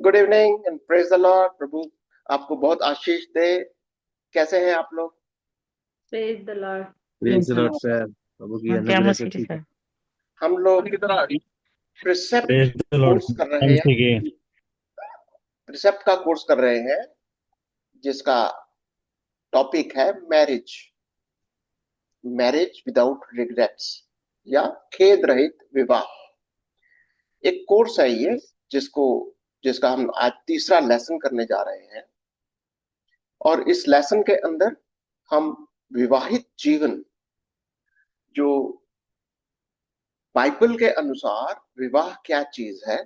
Good evening and praise the lord. प्रभु आपको बहुत आशीष दे। कैसे हैं आप लोग? Praise the lord. Praise the lord sir. प्रभु की क्या अनुग्रह से मसीह ठीक है। है। हम लोग precept praise the course Lord. कर रहे हैं। के प्रिसेप्ट का कोर्स कर रहे हैं जिसका टॉपिक है मैरिज। मैरिज विदाउट रिग्रेट्स या खेद रहित विवाह। एक कोर्स है ये जिसको जिसका हम आज तीसरा लेसन करने जा रहे हैं। और इस लेसन के अंदर हम विवाहित जीवन जो बाइबल के अनुसार विवाह क्या चीज है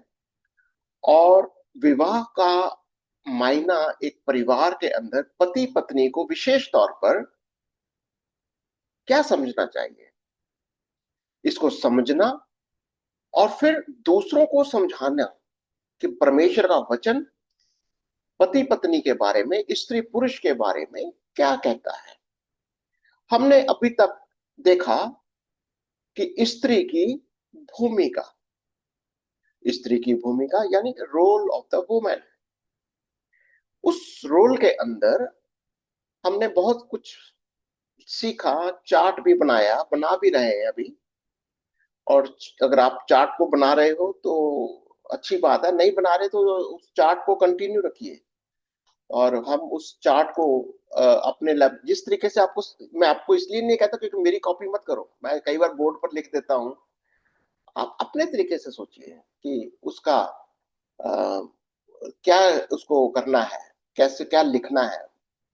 और विवाह का मायना एक परिवार के अंदर पति पत्नी को विशेष तौर पर क्या समझना चाहिए, इसको समझना और फिर दूसरों को समझाना कि परमेश्वर का वचन पति पत्नी के बारे में, स्त्री पुरुष के बारे में क्या कहता है। हमने अभी तक देखा कि भूमिका स्त्री की भूमिका यानी रोल ऑफ द वुमेन। उस रोल के अंदर हमने बहुत कुछ सीखा, चार्ट भी बना भी रहे हैं अभी। और अगर आप चार्ट को बना रहे हो तो अच्छी बात है, नहीं बना रहे तो उस चार्ट को कंटिन्यू रखिए। और हम उस चार्ट को अपने लैब जिस तरीके से आपको, मैं आपको इसलिए नहीं कहता क्योंकि मेरी कॉपी मत करो, मैं कई बार बोर्ड पर लिख देता हूँ। आप अपने तरीके से सोचिए कि उसका अ, क्या उसको करना है, कैसे क्या लिखना है,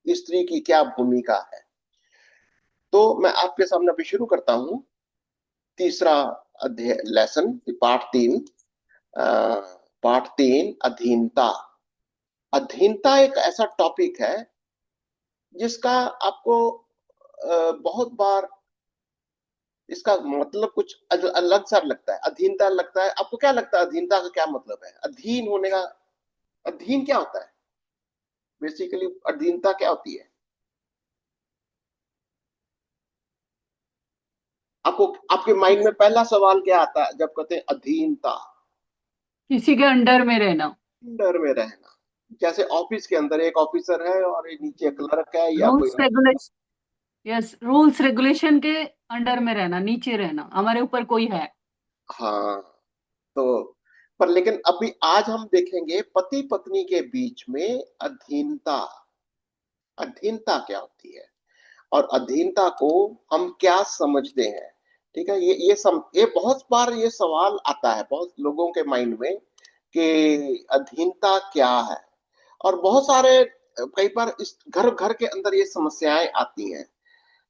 स्त्री की क्या भूमिका है। तो मैं आपके सामने अभी शुरू करता हूँ तीसरा अध्याय लेसन, पार्ट 3 अधीनता। अधीनता एक ऐसा टॉपिक है जिसका आपको बहुत बार इसका मतलब कुछ अलग सा लगता है। अधीनता लगता है आपको, क्या लगता है अधीनता का क्या मतलब है? अधीन होने का, अधीन क्या होता है बेसिकली? अधीनता क्या होती है? आपको आपके माइंड में पहला सवाल क्या आता है जब कहते हैं अधीनता? किसी के अंडर में रहना। अंडर में रहना। जैसे ऑफिस के अंदर एक ऑफिसर है और एक नीचे क्लर्क है या कोई रूल्स और। रेगुलेशन। यस, रूल्स रेगुलेशन के अंडर में रहना, नीचे रहना, हमारे ऊपर कोई है। हाँ। तो पर लेकिन अभी आज हम देखेंगे पति पत्नी के बीच में अधीनता। अधीनता क्या होती है और अधीनता को हम क्या समझते हैं? ठीक है, ये बहुत बार ये सवाल आता है बहुत लोगों के माइंड में कि अधीनता क्या है। और बहुत सारे कई बार इस घर घर के अंदर ये समस्याएं आती हैं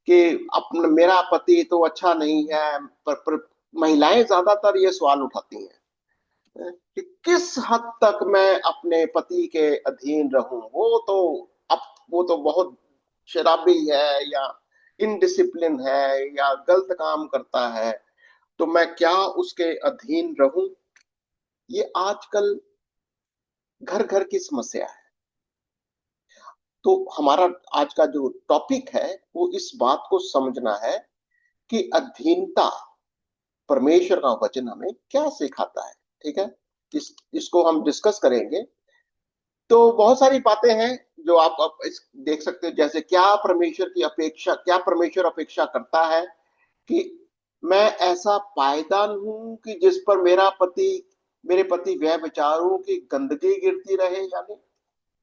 कि अपना मेरा पति तो अच्छा नहीं है। पर महिलाएं ज्यादातर ये सवाल उठाती हैं कि किस हद तक मैं अपने पति के अधीन रहूं। अब वो तो बहुत शराबी है या इनडिसिप्लिन है या गलत काम करता है, तो मैं क्या उसके अधीन रहूं? ये आजकल घर घर की समस्या है। तो हमारा आज का जो टॉपिक है वो इस बात को समझना है कि अधीनता, परमेश्वर का वचन हमें क्या सिखाता है। ठीक है, इसको हम डिस्कस करेंगे। तो बहुत सारी बातें हैं जो आप देख सकते हो, जैसे क्या परमेश्वर अपेक्षा करता है कि मैं ऐसा पायदान हूं कि जिस पर मेरे पति वह विचारों की गंदगी गिरती रहे। यानी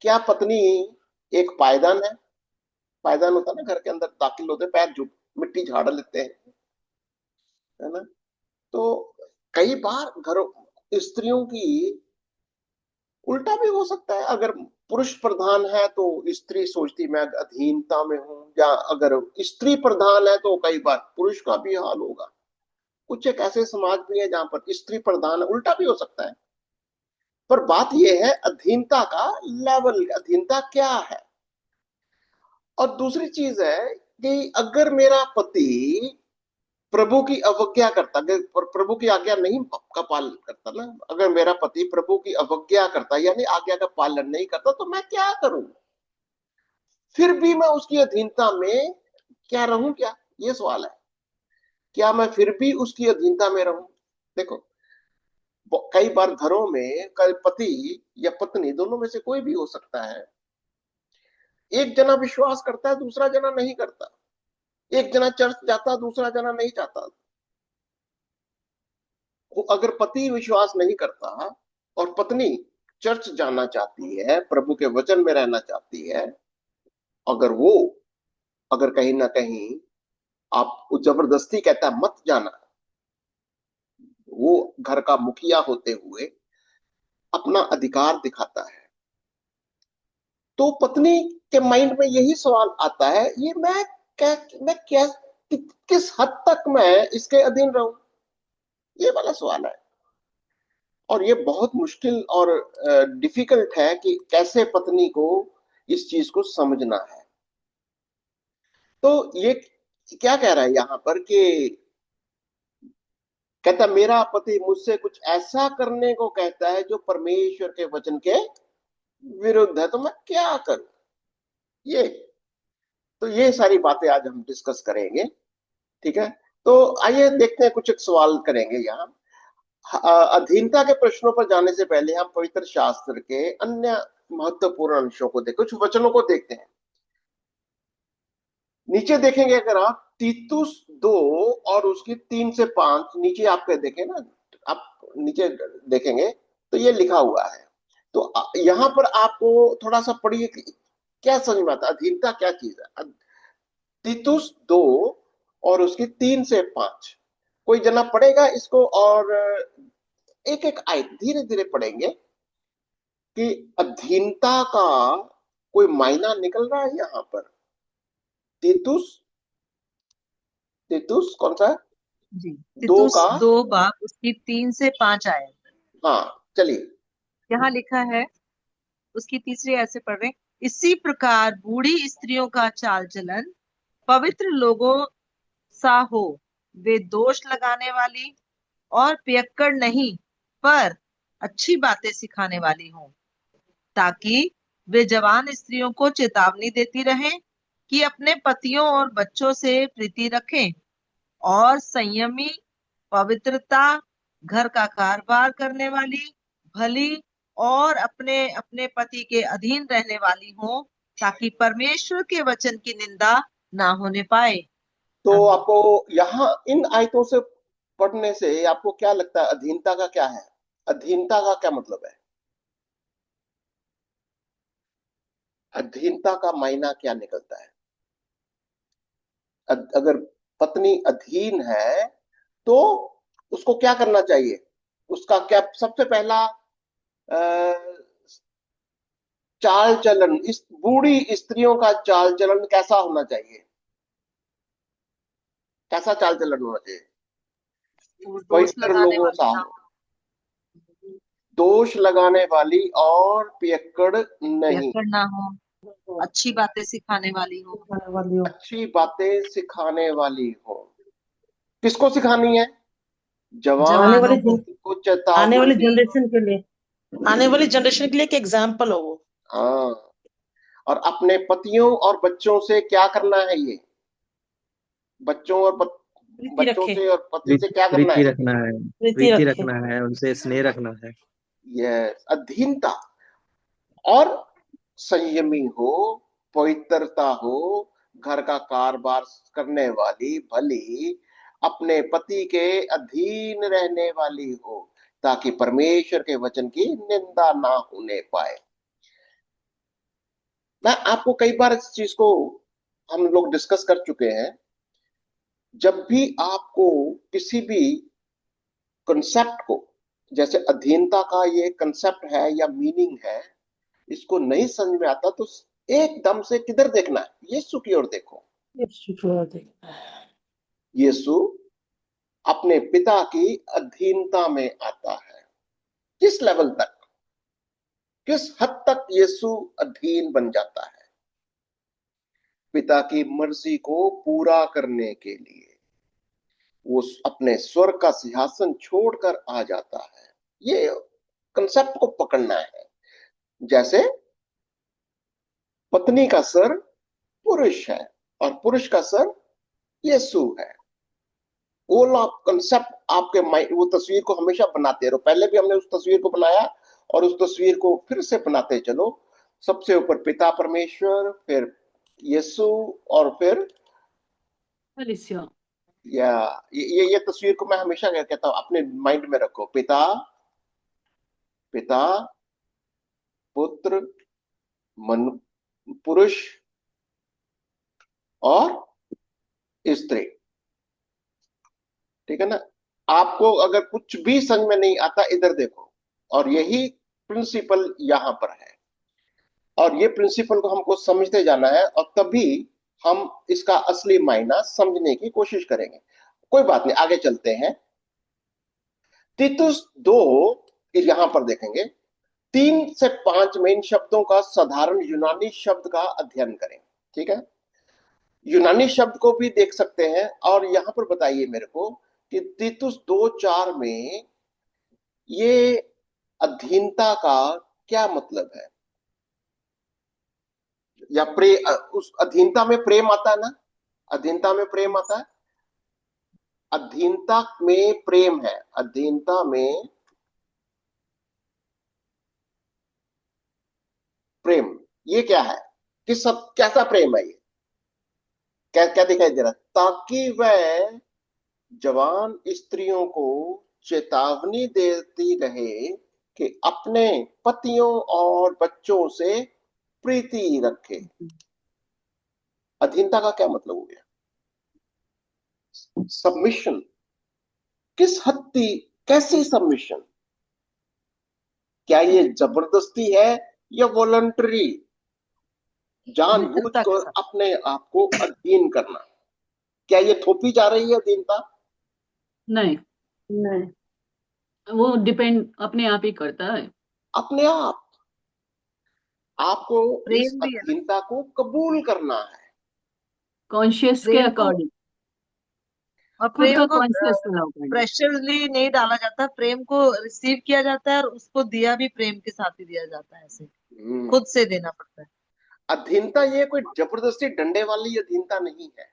क्या पत्नी एक पायदान है? पायदान होता है ना, घर के अंदर दाखिल होते पैर झुक मिट्टी झाड़ लेते हैं, है ना? तो कई बार घरों स्त्रियों की उल्टा भी हो सकता है। अगर पुरुष प्रधान है तो स्त्री सोचती मैं अधीनता में हूं, या अगर स्त्री प्रधान है तो कई बार पुरुष का भी हाल होगा। कुछ एक ऐसे समाज भी है जहां पर स्त्री प्रधान है, उल्टा भी हो सकता है। पर बात यह है अधीनता का लेवल, अधीनता क्या है। और दूसरी चीज है कि अगर मेरा पति प्रभु की अवज्ञा करता, अगर प्रभु की आज्ञा नहीं का पालन करता ना, अगर मेरा पति प्रभु की अवज्ञा करता यानी आज्ञा का पालन नहीं करता, तो मैं क्या करूं? फिर भी मैं उसकी अधीनता में क्या रहूं क्या? ये सवाल है। क्या मैं फिर भी उसकी अधीनता में रहूं? देखो, कई बार घरों में कई पति या पत्नी दोनों में से कोई भी हो सकता है, एक जना विश्वास करता है, दूसरा जना नहीं करता। एक जना चर्च जाता, दूसरा जना नहीं जाता। अगर पति विश्वास नहीं करता और पत्नी चर्च जाना चाहती है, प्रभु के वचन में रहना चाहती है, अगर वो अगर कहीं ना कहीं आप जबरदस्ती कहता है मत जाना, वो घर का मुखिया होते हुए अपना अधिकार दिखाता है, तो पत्नी के माइंड में यही सवाल आता है, ये मैं किस हद तक मैं इसके अधीन रहूं, ये वाला सवाल है। और ये बहुत मुश्किल और डिफिकल्ट है कि कैसे पत्नी को इस चीज को समझना है। तो ये क्या कह रहा है यहां पर कि कहता मेरा पति मुझसे कुछ ऐसा करने को कहता है जो परमेश्वर के वचन के विरुद्ध है, तो मैं क्या करूं। ये तो ये सारी बातें आज हम डिस्कस करेंगे। ठीक है, तो आइए देखते हैं, कुछ एक सवाल करेंगे यहाँ। अधीनता के प्रश्नों पर जाने से पहले हम पवित्र शास्त्र के अन्य महत्वपूर्ण अंशों को देख, कुछ वचनों को देखते हैं। नीचे देखेंगे अगर आप तीतुस 2 और उसकी 3 से 5, नीचे आपके देखें ना, आप नीचे देखेंगे तो ये लिखा हुआ है। तो यहां पर आपको थोड़ा सा पढ़िए कि क्या समझ में आता है, अधीनता क्या चीज है। तीतुस 2 और उसकी 3 से 5, कोई जना पढ़ेगा इसको, और एक एक आयत धीरे धीरे पढ़ेंगे कि अधीनता का कोई मायना निकल रहा है यहाँ पर। तीतुस तीतुस कौन सा है? जी, 2 तीतुस का, 2 बाब उसकी 3 से 5 आयत। हाँ चलिए। यहाँ लिखा है, उसकी तीसरी ऐसे पढ़ रहे हैं, इसी प्रकार बूढ़ी स्त्रियों का चाल चलन पवित्र लोगों सा हो, वे दोष लगाने वाली और पियक्कड़ नहीं, पर अच्छी बातें सिखाने वाली हों, ताकि वे जवान स्त्रियों को चेतावनी देती रहें कि अपने पतियों और बच्चों से प्रीति रखें, और संयमी, पवित्रता, घर का कारोबार करने वाली, भली और अपने अपने पति के अधीन रहने वाली हो, ताकि परमेश्वर के वचन की निंदा ना होने पाए। तो आपको यहाँ इन आयतों से पढ़ने से आपको क्या लगता है, अधीनता का क्या है? अधीनता का क्या मतलब है? अधीनता का मायना क्या निकलता है? अगर पत्नी अधीन है तो उसको क्या करना चाहिए? उसका क्या सबसे पहला चाल चलन, इस बूढ़ी स्त्रियों का चाल चलन कैसा होना चाहिए? कैसा चाल चलन होना चाहिए? दोष पवित्र लगाने लोगों सा वाली ना हो, दोष लगाने वाली और पियक्कड़ नहीं, पियक्कड़ ना हो, अच्छी बातें सिखाने वाली हो। अच्छी बातें सिखाने वाली हो। किसको सिखानी है? जवान जवानों को। को आने वाली चेतावनी। जनरेशन के लिए, आने वाली जनरेशन के लिए एक एग्जाम्पल हो वो। हाँ, और अपने पतियों और बच्चों से क्या करना है? ये बच्चों और प्रीति बच्चों रखे, से और पति से क्या करना प्रीति है? रखना है। प्रीति प्रीति रखे। रखना है, उनसे स्नेह रखना है। यह अधीनता। और संयमी हो, पवित्रता हो, घर का कारोबार करने वाली, भली, अपने पति के अधीन रहने वाली हो, ताकि परमेश्वर के वचन की निंदा ना होने पाए। मैं आपको कई बार इस चीज को हम लोग डिस्कस कर चुके हैं। जब भी आपको किसी भी कंसेप्ट को, जैसे अधीनता का ये कंसेप्ट है या मीनिंग है, इसको नहीं समझ में आता तो एकदम से किधर देखना है? यीशु की ओर देखो। यीशु अपने पिता की अधीनता में आता है। किस लेवल तक, किस हद तक यीशु अधीन बन जाता है? पिता की मर्जी को पूरा करने के लिए वो अपने स्वर्ग का सिंहासन छोड़कर आ जाता है। ये कंसेप्ट को पकड़ना है। जैसे पत्नी का सर पुरुष है और पुरुष का सर यीशु है। वो कंसेप्ट आपके माइंड, वो तस्वीर को हमेशा बनाते रहो। पहले भी हमने उस तस्वीर को बनाया और उस तस्वीर को फिर से बनाते चलो। सबसे ऊपर पिता परमेश्वर, फिर यीशु, और फिर अलिसिया। या ये तस्वीर को मैं हमेशा क्या कहता हूँ, अपने माइंड में रखो। पिता, पिता, पुत्र, मन, पुरुष और स्त्री। ठीक है ना? आपको अगर कुछ भी समझ में नहीं आता, इधर देखो, और यही प्रिंसिपल यहां पर है, और ये प्रिंसिपल को हमको समझते जाना है, और तभी हम इसका असली मायना समझने की कोशिश करेंगे। कोई बात नहीं, आगे चलते हैं। तीतुस 2 यहां पर देखेंगे, 3 से 5 मेन शब्दों का साधारण यूनानी शब्द का अध्ययन करें। ठीक है? यूनानी शब्द को भी देख सकते हैं, और यहां पर बताइए मेरे को कि तीतुस 2:4 में ये अधीनता का क्या मतलब है? या उस अधीनता में प्रेम आता है ना? अधीनता में प्रेम आता है, अधीनता में प्रेम है, अधीनता में प्रेम, ये क्या है? किस सब कैसा प्रेम है ये? क्या क्या दिखाई दे रहा है? ताकि वह जवान स्त्रियों को चेतावनी देती रहे कि अपने पतियों और बच्चों से प्रीति रखे। अधीनता का क्या मतलब हो गया? सबमिशन। किस हद तक, कैसी सबमिशन? क्या ये जबरदस्ती है या वॉलंटरी, जानबूझ मित्रता के कर साथ। अपने आप को अधीन करना? क्या ये थोपी जा रही है अधीनता? नहीं, नहीं। वो डिपेंड अपने आप ही करता है। अपने आप आपको इस प्रेम भी है ना, अधीनता को कबूल करना है। कॉन्शियस के प्रेम को, अकॉर्डिंग, और खुद प्रेम का को कॉन्शियस अलाउ करना। प्रेशरली नहीं डाला जाता, प्रेम को रिसीव किया जाता है और उसको दिया भी प्रेम के साथ ही दिया जाता है, ऐसे खुद से देना पड़ता है। अधीनता ये कोई जबरदस्ती डंडे वाली अधीनता नहीं है।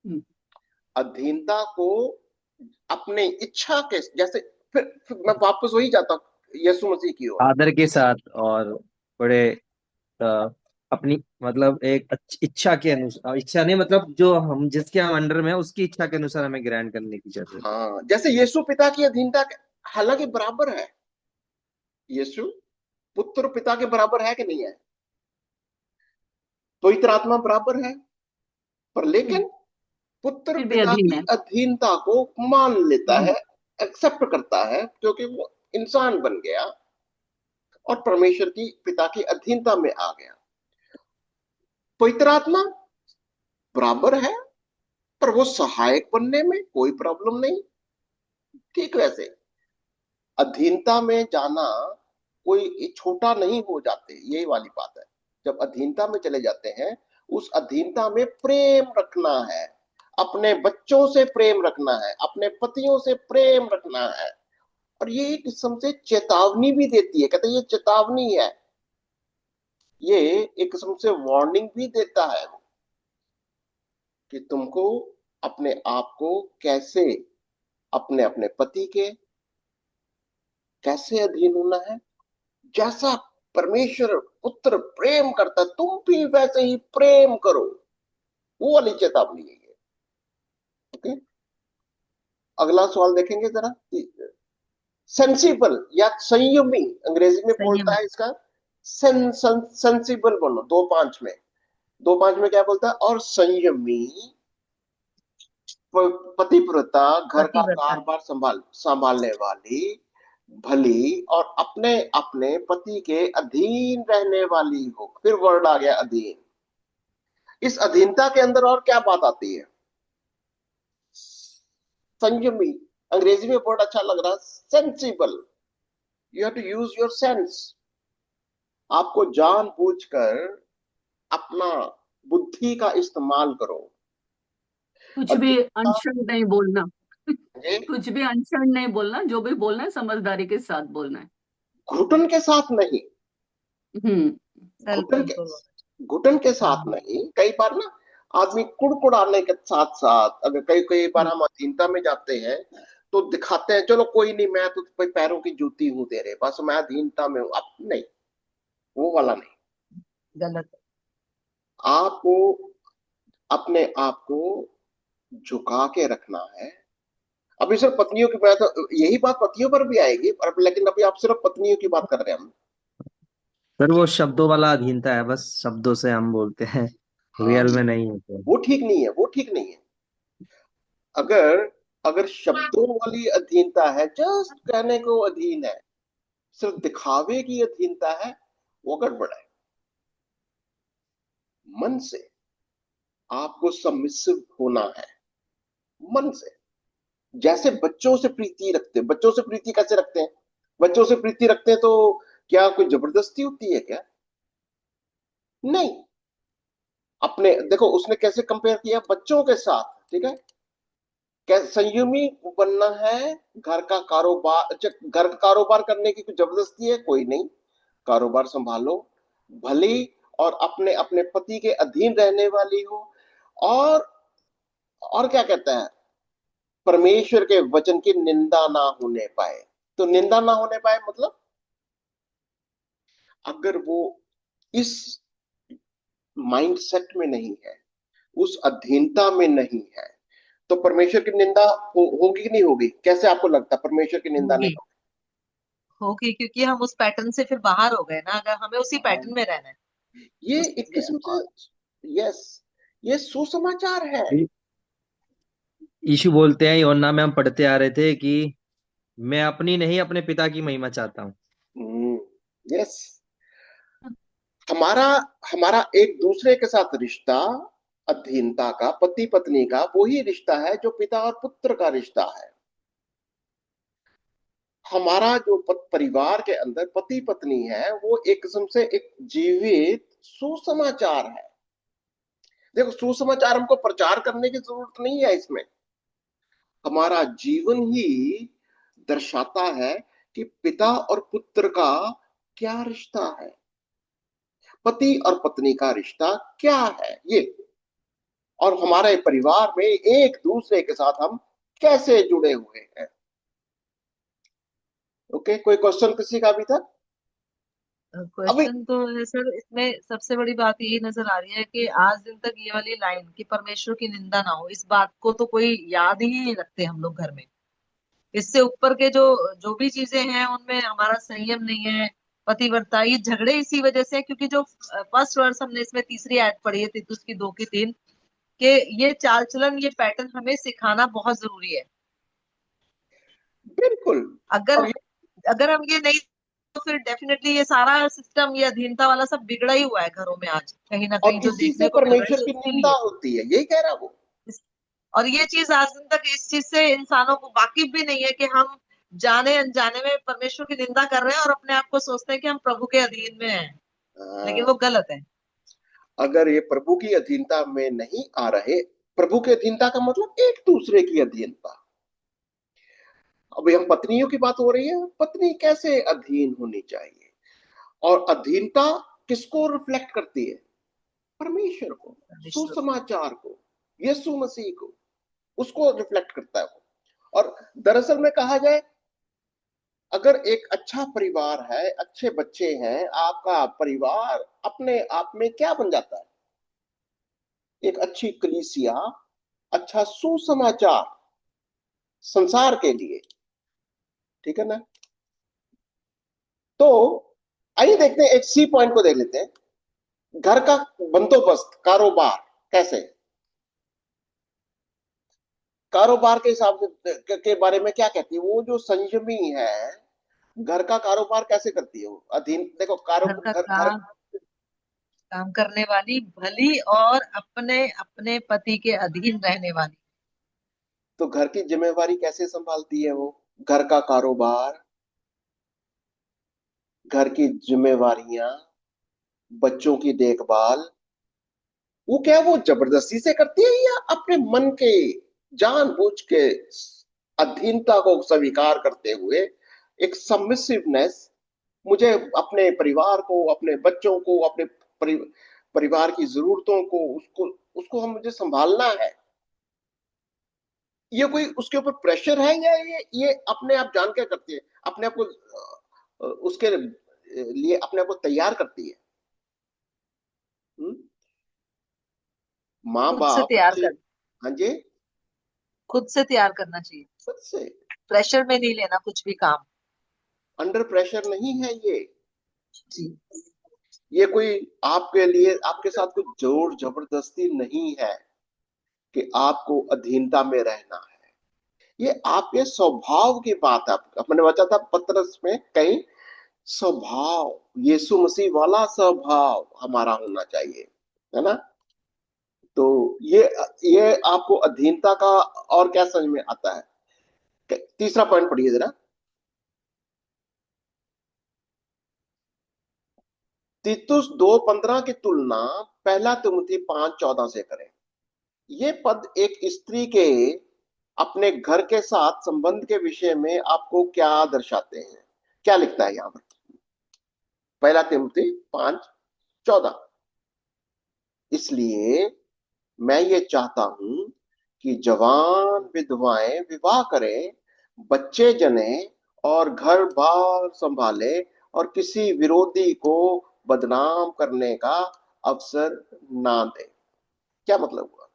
हम्म, अधीनता को अपने इच्छा के जैसे, फिर मैं वापस वही जाता हूँ यीशु मसीह की ओर। आदर के साथ और बड़े अ, अपनी मतलब एक इच्छा के अनुसार, इच्छा नहीं मतलब जो हम जिसके हम अंडर में है उसकी इच्छा के अनुसार हमें ग्रहण करने की जरूरत है। हाँ, जैसे यीशु पिता की अधीनता हालांकि बराबर है। यीशु पुत्र पिता के बराबर है कि नहीं है? पवित्र आत्मा बराबर है, पर हम्म, लेकिन पुत्र फिर भी पिता अधीन की है। अधीनता को मान लेता हम्म, है, एक्सेप्ट करता है, क्योंकि वो इंसान बन गया और परमेश्वर की पिता की अधीनता में आ गया। पवित्र आत्मा बराबर है, पर वो सहायक बनने में कोई प्रॉब्लम नहीं। ठीक वैसे अधीनता में जाना कोई छोटा नहीं हो जाते, यही वाली बात है। जब अधीनता में चले जाते हैं, उस अधीनता में प्रेम रखना है, अपने बच्चों से प्रेम रखना है, अपने पतियों से प्रेम रखना है। और ये एक किस्म से चेतावनी भी देती है, कहते हैं ये चेतावनी है, ये एक किस्म से वार्निंग भी देता है कि तुमको अपने आप को कैसे, अपने अपने पति के कैसे अधीन होना है। जैसा परमेश्वर पुत्र प्रेम करता, तुम भी वैसे ही प्रेम करो। वो वाली चेतावनी है ये। ओके, अगला सवाल देखेंगे जरा। सेंसिबल या संयमी, अंग्रेजी में बोलता संयमी। है इसका सेंसिबल बोलो 2:5 में। 2:5 में क्या बोलता है? और संयमी, पतिव्रता, घर का पतिव्रता। कारभार संभालने वाली, भली और अपने अपने पति के अधीन रहने वाली हो। फिर वर्ड आ गया अधीन। इस अधीनता के अंदर और क्या बात आती है? संयमी, अंग्रेजी में वर्ड अच्छा लग रहा है, sensible. You have to use your sense. आपको जानबूझकर अपना बुद्धि का इस्तेमाल करो। कुछ भी अधीनता अनशन नहीं बोलना। ये कुछ भी अनशन नहीं बोलना, जो भी बोलना है समझदारी के साथ बोलना है। घुटन के साथ नहीं, हम्म। सेल्फ घुटन के कंट्रोल। घुटन के साथ नहीं। कई बार ना आदमी कुड़कुड़ाने के साथ साथ, अगर कई कई बार हम अधीनता में जाते हैं तो दिखाते हैं चलो कोई नहीं, मैं तो कोई पैरों की जूती हूं तेरे, बस मैं अधीनता में हूं। अब नहीं, वो वाला नहीं। गलत है। आपको अपने आप को झुका के रखना है। अभी सिर्फ पत्नियों की बात, यही बात पतियों पर भी आएगी, पर लेकिन अभी आप सिर्फ पत्नियों की बात कर रहे हैं हम। सर वो शब्दों वाला अधीनता है, बस शब्दों से हम बोलते हैं, हाँ, रियल में नहीं होते। वो ठीक नहीं है, वो ठीक नहीं है। अगर अगर शब्दों वाली अधीनता है, जस्ट कहने को अधीन है, सिर्फ दिखावे की अधीनता है, वो गड़बड़ है। मन से आपको सबमिसिव होना है, मन से। जैसे बच्चों से प्रीति रखते हैं, बच्चों से प्रीति कैसे रखते हैं? बच्चों से प्रीति रखते हैं तो क्या कोई जबरदस्ती होती है क्या? नहीं। अपने देखो उसने कैसे कंपेयर किया बच्चों के साथ, ठीक है? कैसे संयमी बनना है। घर का कारोबार, अच्छा घर का कारोबार करने की कोई जबरदस्ती है? कोई नहीं। कारोबार संभालो, भली और अपने अपने पति के अधीन रहने वाली हो। और और क्या कहता है? परमेश्वर के वचन की निंदा ना होने पाए। तो निंदा ना होने पाए मतलब, अगर वो इस माइंडसेट में नहीं है, उस अधीनता में नहीं है, तो परमेश्वर की निंदा होगी कि नहीं होगी? कैसे आपको लगता है परमेश्वर की निंदा नहीं होगी, होगी, क्योंकि हम उस पैटर्न से फिर बाहर हो गए ना, अगर हमें उसी पैटर्न होगी? में रहना है। ये उस एक किस्म से, यस, ये सुसमाचार है। यीशु बोलते हैं यूहन्ना में, हम पढ़ते आ रहे थे कि मैं अपनी नहीं अपने पिता की महिमा चाहता हूँ। यस। हमारा हमारा एक दूसरे के साथ रिश्ता, अधीनता का, पति पत्नी का, वही रिश्ता है जो पिता और पुत्र का रिश्ता है। हमारा जो परिवार के अंदर पति पत्नी है, वो एक किस्म से एक जीवित सुसमाचार है। देखो, सुसमाचार हमको प्रचार करने की जरूरत नहीं है इसमें। हमारा जीवन ही दर्शाता है कि पिता और पुत्र का क्या रिश्ता है, पति और पत्नी का रिश्ता क्या है ये, और हमारे परिवार में एक दूसरे के साथ हम कैसे जुड़े हुए हैं। ओके, कोई क्वेश्चन किसी का भी था? अभी क्वेश्चन तो है सर, इसमें सबसे बड़ी बात यही नजर आ रही है कि आज दिन तक ये वाली लाइन कि परमेश्वर की निंदा ना हो, इस बात को तो कोई याद ही नहीं रखते हम लोग घर में। इससे ऊपर के जो जो भी चीजें हैं उनमें हमारा संयम नहीं है, पतिव्रता। ये झगड़े इसी वजह से हैं, क्योंकि जो फर्स्ट वर्स हमने इसमें तीसरी आयत पढ़ी है तीतुस की 2 की 3, कि ये चाल चलन, ये पैटर्न हमें सिखाना बहुत जरूरी है। बिल्कुल। अगर और अगर हम ये नहीं, तो फिर डेफिनेटली ये सारा सिस्टम, ये अधीनता वाला सब बिगड़ा ही हुआ है घरों में आज, कहीं ना कहीं जो इसी से देखने को मिल रहा है, परमेश्वर तो की निंदा इसीलिए। होती है, यही कह रहा वो। और ये चीज आज दिन तक इस चीज से इंसानों को वाकिफ भी नहीं है कि हम जाने अनजाने में परमेश्वर की निंदा कर रहे हैं और अपने आप को सोचते हैं कि हम प्रभु के अधीन में हैं, लेकिन वो गलत है। अगर ये प्रभु की अधीनता में नहीं आ रहे, प्रभु की अधीनता का मतलब एक दूसरे की अधीनता। अभी हम पत्नियों की बात हो रही है, पत्नी कैसे अधीन होनी चाहिए, और अधीनता किसको रिफ्लेक्ट करती है? परमेश्वर को, परमेश्वर। सुसमाचार को, यीशु मसीह को, उसको रिफ्लेक्ट करता है वो। और दरअसल में कहा जाए, अगर एक अच्छा परिवार है, अच्छे बच्चे हैं, आपका परिवार अपने आप में क्या बन जाता है? एक अच्छी कलीसिया, अच्छा सुसमाचार संसार के लिए, ठीक है ना? तो आइए देखते हैं, एक सी पॉइंट को देख लेते हैं। घर का बंदोबस्त, कारोबार कैसे, कारोबार के हिसाब से के बारे में क्या कहती है वो जो संयमी है? घर का कारोबार कैसे करती है वो? अधीन, देखो घर का घर घर काम करने वाली, भली और अपने अपने पति के अधीन रहने वाली। तो घर की जिम्मेवारी कैसे संभालती है वो? घर का कारोबार, घर की जिम्मेवारियां, बच्चों की देखभाल, वो क्या वो जबरदस्ती से करती है या अपने मन के जानबूझ के अधीनता को स्वीकार करते हुए, एक सबमिसिवनेस, मुझे अपने परिवार को, अपने बच्चों को, अपने परिवार की जरूरतों को, उसको उसको हम मुझे संभालना है। ये कोई उसके ऊपर प्रेशर है या ये अपने आप जान के करती है, अपने आप को उसके लिए अपने आप को तैयार करती है। हम्म? माँ खुद से बाप तैयार अच्छे। कर हाँ जी। खुद से तैयार करना चाहिए, खुद से। प्रेशर में नहीं लेना कुछ भी काम। अंडर प्रेशर नहीं है ये। जी। ये कोई आपके लिए आपके साथ कुछ जोर जबरदस्ती नहीं है कि आपको अधीनता में रहना है। ये आपके स्वभाव की बात है। मैंने बचा था पतरस में कहीं, स्वभाव, यीशु मसीह वाला स्वभाव हमारा होना चाहिए, है ना। तो ये आपको अधीनता का और क्या समझ में आता है। तीसरा पॉइंट पढ़िए जरा। तीतुस 2:15 की तुलना पहला तिमुथी 5:14 से करें। ये पद एक स्त्री के अपने घर के साथ संबंध के विषय में आपको क्या दर्शाते हैं? क्या लिखता है यहाँ पर? पहला तिमुथी 5:14। इसलिए मैं ये चाहता हूं कि जवान विधवाएं विवाह करें, बच्चे जने और घर बार संभाले, और किसी विरोधी को बदनाम करने का अवसर ना दे। क्या मतलब हुआ?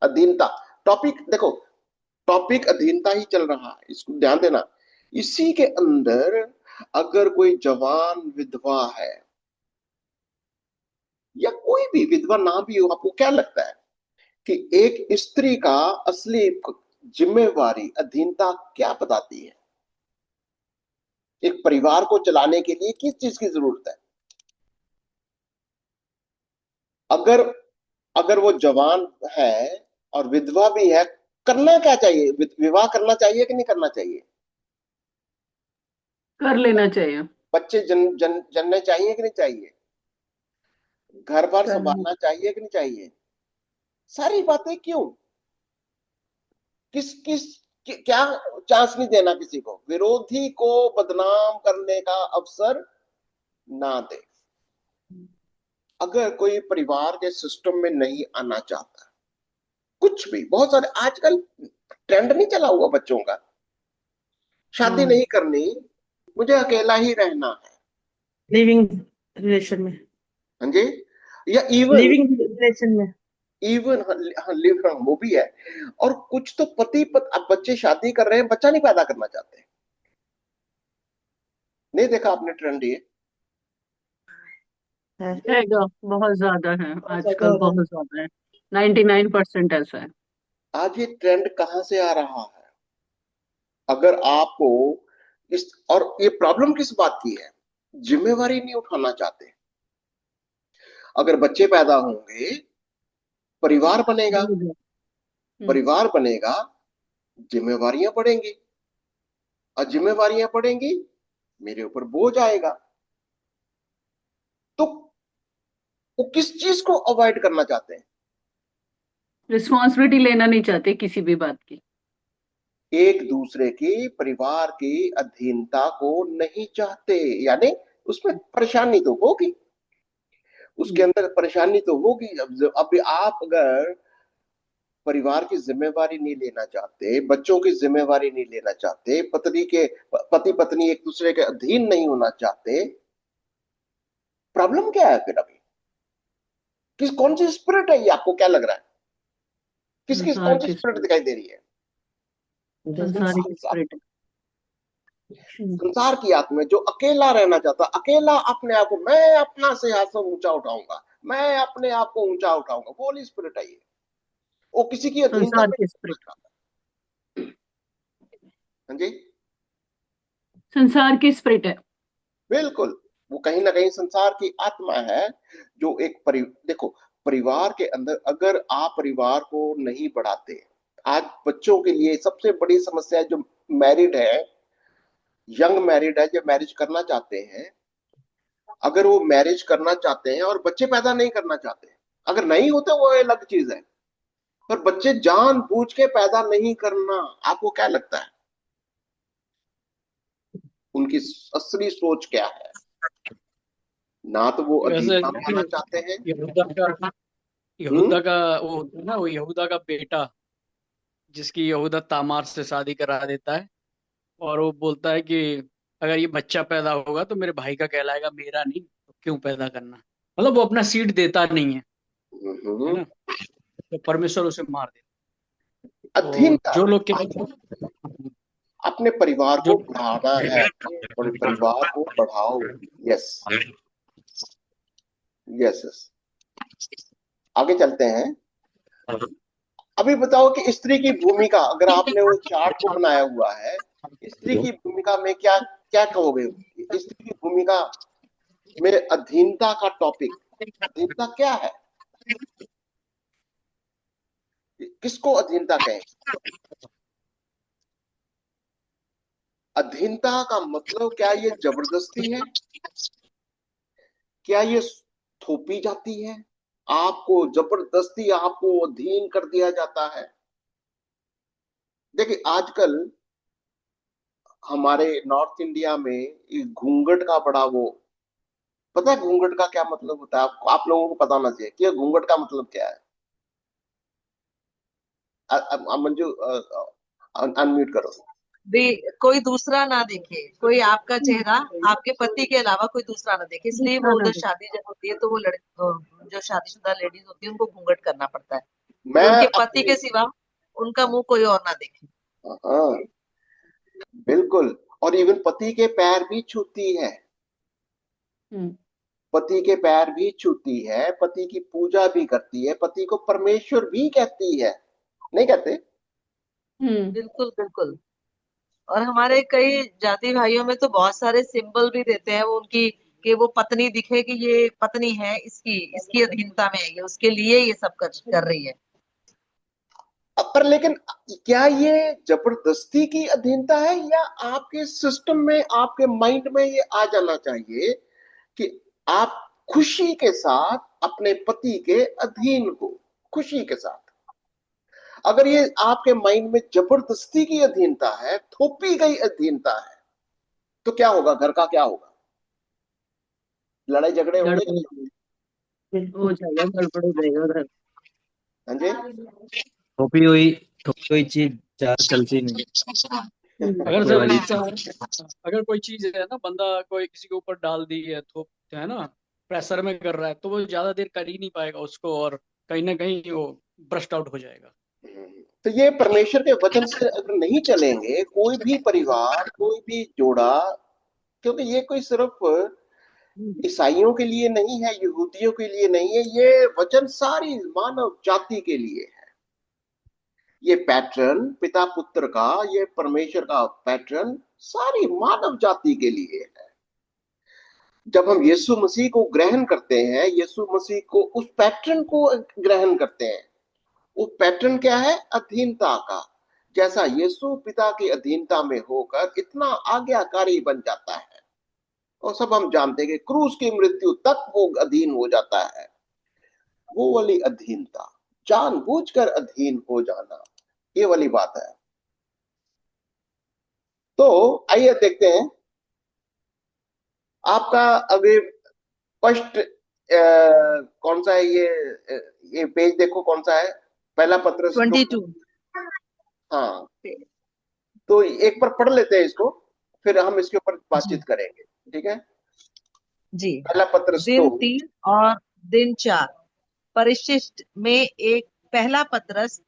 अधीनता। टॉपिक देखो, टॉपिक अधीनता ही चल रहा है, इसको ध्यान देना। इसी के अंदर अगर कोई जवान विधवा है या कोई भी विधवा ना भी हो, आपको क्या लगता है कि एक स्त्री का असली जिम्मेवारी अधीनता क्या बताती है? एक परिवार को चलाने के लिए किस चीज की जरूरत है? अगर अगर वो जवान है और विधवा भी है, करना क्या चाहिए? विवाह करना चाहिए कि नहीं करना चाहिए? कर लेना चाहिए। बच्चे जनने चाहिए कि नहीं चाहिए? घर बार करना। संभालना चाहिए कि नहीं चाहिए? सारी बातें क्यों? किस किस क्या चांस नहीं देना किसी को, विरोधी को बदनाम करने का अवसर ना दे। अगर कोई परिवार के सिस्टम में नहीं आना चाहता, कुछ भी, बहुत सारे आजकल ट्रेंड नहीं चला हुआ बच्चों का, शादी हाँ। नहीं करनी, मुझे अकेला ही रहना है। लिविंग रिलेशन में। हाँ जी। या इवन लिविंग रिलेशन में। इवन हाँ, लिव हाँ, वो भी है। और कुछ तो अब बच्चे शादी कर रहे हैं, बच्चा नहीं पैदा करना चाहते। नहीं देखा आपने ट्रेंड ये? है। रहेगा, बहुत ज्यादा है बहुत ज्यादा आजकल, हो रहा है। बहुत ज्यादा है। 99% ऐसा है। आज ये ट्रेंड कहाँ से आ रहा है? अगर आपको इस और ये प्रॉब्लम किस बात की है? जिम्मेवारी नहीं उठाना चाहते। अगर बच्चे पैदा होंगे, परिवार बनेगा। रहेगा। हम्म। परिवार बनेगा, जिम्मेवारियां बढ़ेंगी, और जिम्मेवारियां बढ़ेंगी, मेरे ऊपर बोझ आएगा। तो वो किस चीज को अवॉइड करना चाहते हैं? रिस्पॉन्सिबिलिटी लेना नहीं चाहते किसी भी बात की। एक दूसरे की, परिवार की अधीनता को नहीं चाहते। यानी उसमें परेशानी तो होगी, उसके हम्म। अंदर परेशानी तो होगी। अब आप अगर परिवार की जिम्मेवारी नहीं लेना चाहते, बच्चों की जिम्मेवारी नहीं लेना चाहते, पति पत्नी एक दूसरे के अधीन नहीं होना चाहते, प्रॉब्लम क्या है फिर? अभी कौन सी स्पिरिट है ये? आपको क्या लग रहा है? संसार कौन सी की स्पिरिट स्पिरिट। दिखाई दे रही है? संसार की संसार स्पिरिट। हम्म। संसार की आत्मा जो अकेला रहना चाहता, अकेला अपने आप को, मैं अपना सिंहासन ऊंचा उठाऊंगा, मैं अपने आप को ऊंचा उठाऊंगा, वो वाली स्पिरिट है ये। वो किसी की अधीनता संसार में की नहीं होना स्पिरिट। चाहता। हाँ जी। संसार की स्पिरिट है। बिल्कुल। वो कहीं ना कहीं संसार की आत्मा है, जो देखो, परिवार के अंदर अगर आप परिवार को नहीं बढ़ाते, आज बच्चों के लिए सबसे बड़ी समस्या है जो मैरिड है, यंग मैरिड है, जो मैरिज करना चाहते हैं, अगर वो मैरिज करना चाहते हैं और बच्चे पैदा नहीं करना चाहते, अगर नहीं होते वो अलग चीज है, पर बच्चे जानबूझ के पैदा नहीं करना, आपको क्या लगता है उनकी असली सोच क्या है? ना तो वो वैसे अधीनता में आना चाहते हैं। यहूदा का यहूदा का वो होता है ना, वो यहूदा का बेटा जिसकी यहूदा तामार से शादी करा देता है, और वो बोलता है कि अगर ये बच्चा पैदा होगा तो मेरे भाई का कहलाएगा, मेरा नहीं, तो क्यों पैदा करना। मतलब वो अपना सीड देता नहीं है हम्म, ना, तो परमेश्वर उसे मार देता। तो अधीनता। जो लोग क्या, अपने परिवार जो को बढ़ाना है, अपने परिवार को बढ़ाओ। Yes, yes, yes. आगे चलते हैं। अभी बताओ कि स्त्री की भूमिका, अगर आपने वो चार्ट को बनाया हुआ है, स्त्री की भूमिका में क्या क्या कहोगे? स्त्री की भूमिका में अधीनता का टॉपिक, अधीनता क्या है? किसको अधीनता कहें? अधीनता का मतलब क्या ये जबरदस्ती है? क्या ये थोपी जाती है? आपको जबरदस्ती आपको अधीन कर दिया जाता है? देखिए, आजकल हमारे नॉर्थ इंडिया में ये घूंघट का बड़ा वो, पता है घूंघट का क्या मतलब होता है? आप लोगों को पता होना चाहिए कि घूंघट का मतलब क्या है। मंजू, अनम्यूट करो। कोई दूसरा ना देखे, कोई आपका चेहरा आपके पति के अलावा कोई दूसरा ना देखे, इसलिए वो उधर शादी जब होती है तो वो जो शादीशुदा लेडीज होती है उनको घूंघट करना पड़ता है कि मैं उनके पति अपनी, के सिवा उनका मुंह कोई और ना देखे। हाँ, बिल्कुल। और इवन पति के पैर भी छूती है, हम्म पति के पैर भी छूती है, पति की पूजा भी करती है, पति को परमेश्वर भी कहती है, नहीं कहते? बिल्कुल बिल्कुल। और हमारे कई जाति भाइयों में तो बहुत सारे सिंबल भी देते हैं वो उनकी, कि वो पत्नी दिखे कि ये पत्नी है, इसकी इसकी अधीनता में है, ये उसके लिए ये सब कर रही है। पर लेकिन क्या ये जबरदस्ती की अधीनता है, या आपके सिस्टम में, आपके माइंड में ये आ जाना चाहिए कि आप खुशी के साथ अपने पति के अधीन हो, खुशी के साथ? अगर ये आपके माइंड में जबरदस्ती की अधीनता है, थोपी गई अधीनता है, तो क्या होगा? घर का क्या होगा? लड़ाई झगड़े होंगे कि नहीं? हो जाएगा, गड़बड़ हो जाएगा उधर। हाँ जी। थोपी हुई चीज ज्यादा चलती नहीं। अगर ये सर वाली अगर कोई चीज है ना, बंदा कोई किसी के ऊपर डाल दी है, तो है ना, प्रेशर में कर रहा है, तो वो ज्यादा देर कर ही नहीं पाएगा उसको, और कहीं ना कहीं वो ब्रस्ट आउट हो जाएगा। तो ये परमेश्वर के वचन से अगर नहीं चलेंगे, कोई भी परिवार, कोई भी जोड़ा, क्योंकि ये कोई सिर्फ ईसाइयों के लिए नहीं है, यहूदियों के लिए नहीं है, ये वचन सारी मानव जाति के लिए है। ये पैटर्न पिता पुत्र का, ये परमेश्वर का पैटर्न सारी मानव जाति के लिए है। जब हम यीशु मसीह को ग्रहण करते हैं, यीशु मसीह को, उस पैटर्न को ग्रहण करते हैं, वो पैटर्न क्या है? अधीनता का। जैसा यीशु पिता की अधीनता में होकर इतना आज्ञाकारी बन जाता है, और सब हम जानते हैं कि क्रूस की मृत्यु तक वो अधीन हो जाता है। वो वाली अधीनता, जानबूझकर अधीन हो जाना, ये वाली बात है। तो आइए देखते हैं आपका अभी फर्स्ट कौन सा है? ये पेज देखो कौन सा है, पहला पत्र 22। हाँ, तो एक बार पढ़ लेते हैं इसको, फिर हम इसके ऊपर बातचीत करेंगे, ठीक है? जी। पहला पत्र दिन 3 और दिन 4 परिशिष्ट में एक पहला पत्रस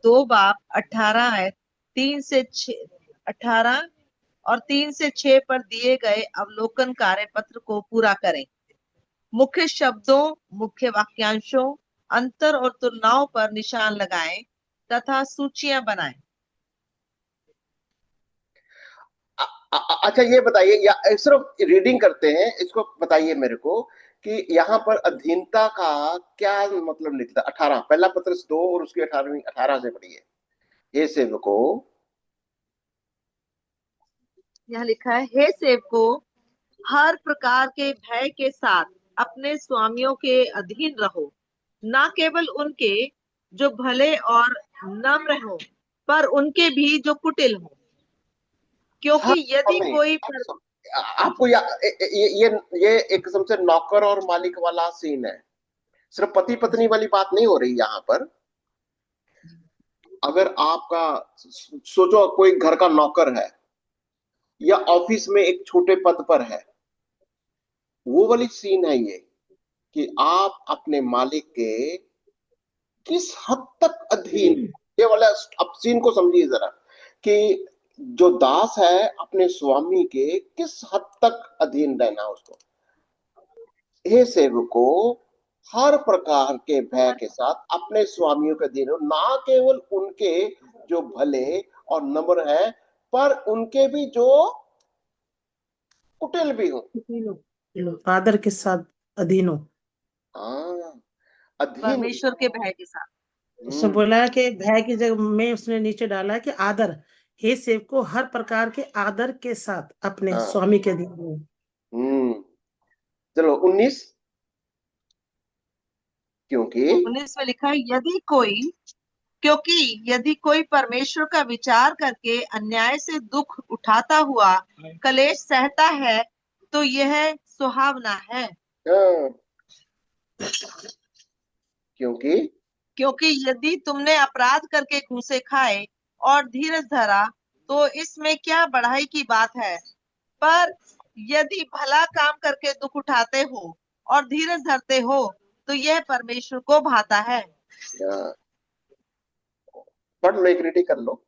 2 बाब 18 है 3 से 6, 18 और 3 से 6 पर दिए गए अवलोकन कार्य पत्र को पूरा करें। मुख्य शब्दों, मुख्य वाक्यांशों, अंतर और तुलनाओं पर निशान लगाएं तथा सूचियां बनाएं। अच्छा, ये बताइए, या सिर्फ रीडिंग करते हैं, इसको बताइए मेरे को कि यहाँ पर अधीनता का क्या मतलब निकलता? 18, पहला पत्र 2 और उसकी 18वीं 18 से पढ़िए। हे सेवको, यह लिखा है, हे सेवको, हर प्रकार के भय के साथ अपने स्वामियों के अधीन रहो, ना केवल उनके जो भले और नम्र हो, पर उनके भी जो कुटिल हो, क्योंकि यदि कोई आपको ये एक किस्म से नौकर और मालिक वाला सीन है। सिर्फ पति पत्नी वाली बात नहीं हो रही यहाँ पर। अगर आपका सोचो कोई घर का नौकर है या ऑफिस में एक छोटे पद पर है, वो वाली सीन है ये कि आप अपने मालिक के किस हद तक अधीन। ये वाला अब सीन को समझिए जरा कि जो दास है अपने स्वामी के किस हद तक अधीन रहना उसको। हे सेवको, हर प्रकार के भय के साथ अपने स्वामियों के अधीन हो, ना केवल उनके जो भले और नम्र हैं, पर उनके भी जो कुटिल भी हो। आदर के साथ अधीन हो। हाँ, अधीन। परमेश्वर के भय के साथ। उसने बोला कि भय की जगह में उसने नीचे डाला है कि आदर, हे सेवक को हर प्रकार के आदर के साथ अपने हाँ। स्वामी के अधीन हो। चलो 19। क्योंकि 19 में लिखा है क्योंकि यदि कोई परमेश्वर का विचार करके अन्याय से दुख उठाता हुआ कलेश सहता है तो यह सुहावना है। हाँ, क्योंकि यदि तुमने अपराध करके घूंसे खाए और धीरज धरा तो इसमें क्या बढ़ाई की बात है, पर यदि भला काम करके दुख उठाते हो और धीरज धरते हो तो यह परमेश्वर को भाता है। हाँ, पढ़ लो, एक रीडिंग कर लो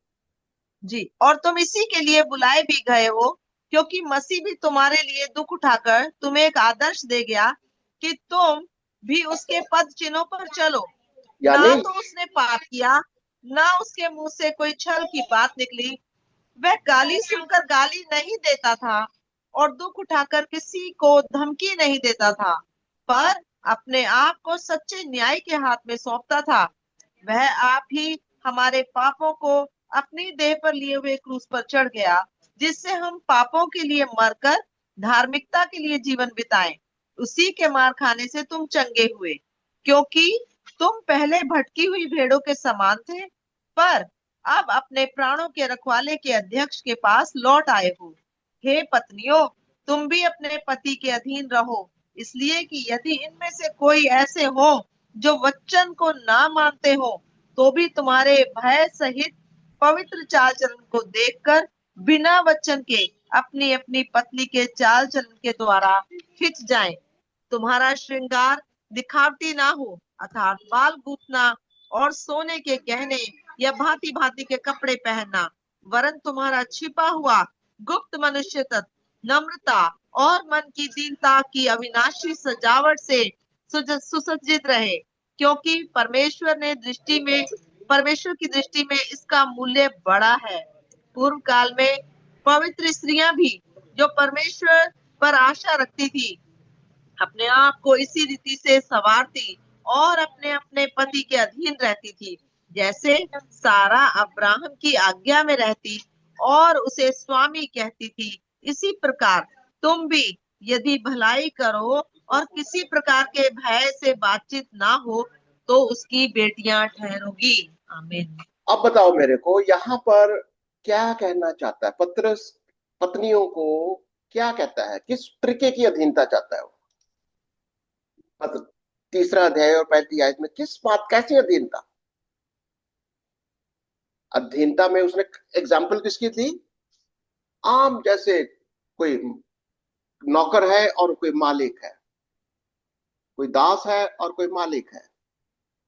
जी। और तुम इसी के लिए बुलाए भी गए हो, क्योंकि मसीह भी तुम्हारे लिए दुख उठाकर तुम्हें एक आदर्श दे गया कि तुम भी उसके पद चिन्हों पर चलो। ना यानी तो उसने पाप किया, ना उसके मुंह से कोई छल की बात निकली। वह गाली सुनकर गाली नहीं देता था और दुख उठाकर किसी को धमकी नहीं देता था, पर अपने आप को सच्चे न्याय के हाथ में सौंपता था। वह आप ही हमारे पापों को अपनी देह पर लिए हुए क्रूस पर चढ़ गया, जिससे हम पापों के लिए मरकर धार्मिकता के लिए जीवन बिताएं। उसी के मार खाने से तुम चंगे हुए, क्योंकि तुम पहले भटकी हुई भेड़ों के समान थे, पर अब अपने प्राणों के रखवाले के अध्यक्ष के पास लौट आए हो। हे पत्नियों, तुम भी अपने पति के अधीन रहो, इसलिए कि यदि इनमें से कोई ऐसे हो जो वचन को ना मानते हो, तो भी तुम्हारे भय सहित पवित्र चाल चलन को देखकर बिना वचन के अपनी अपनी पत्नी के चाल चलन के द्वारा खिंच जाएं। तुम्हारा श्रृंगार दिखावटी ना हो, अर्थात बाल गूंथना और सोने के गहने या भांति भांति के कपड़े पहनना, वरन तुम्हारा छिपा हुआ गुप्त मनुष्य तत्व नम्रता और मन की दीनता की अविनाशी सजावट से सुसज्जित रहे, क्योंकि परमेश्वर की दृष्टि में इसका मूल्य बड़ा है। पूर्व काल में पवित्र स्त्रियां भी जो परमेश्वर पर आशा रखती थी, अपने आप को इसी रीति से संवारती और अपने अपने पति के अधीन रहती थी, जैसे सारा अब्राहम की आज्ञा में रहती और उसे स्वामी कहती थी। इसी प्रकार तुम भी यदि भलाई करो और किसी प्रकार के भय से बातचीत ना हो तो उसकी बेटियां ठहरोगी। आमीन। अब बताओ मेरे को यहाँ पर क्या कहना चाहता है पत्रस? पत्नियों को क्या कहता है, किस तरीके की अधीनता चाहता है वो? तीसरा अध्याय और 35 आयत में किस बात, कैसी अधीनता? अधीनता में उसने एग्जाम्पल किसकी थी? आम जैसे कोई नौकर है और कोई मालिक है, कोई दास है और कोई मालिक है,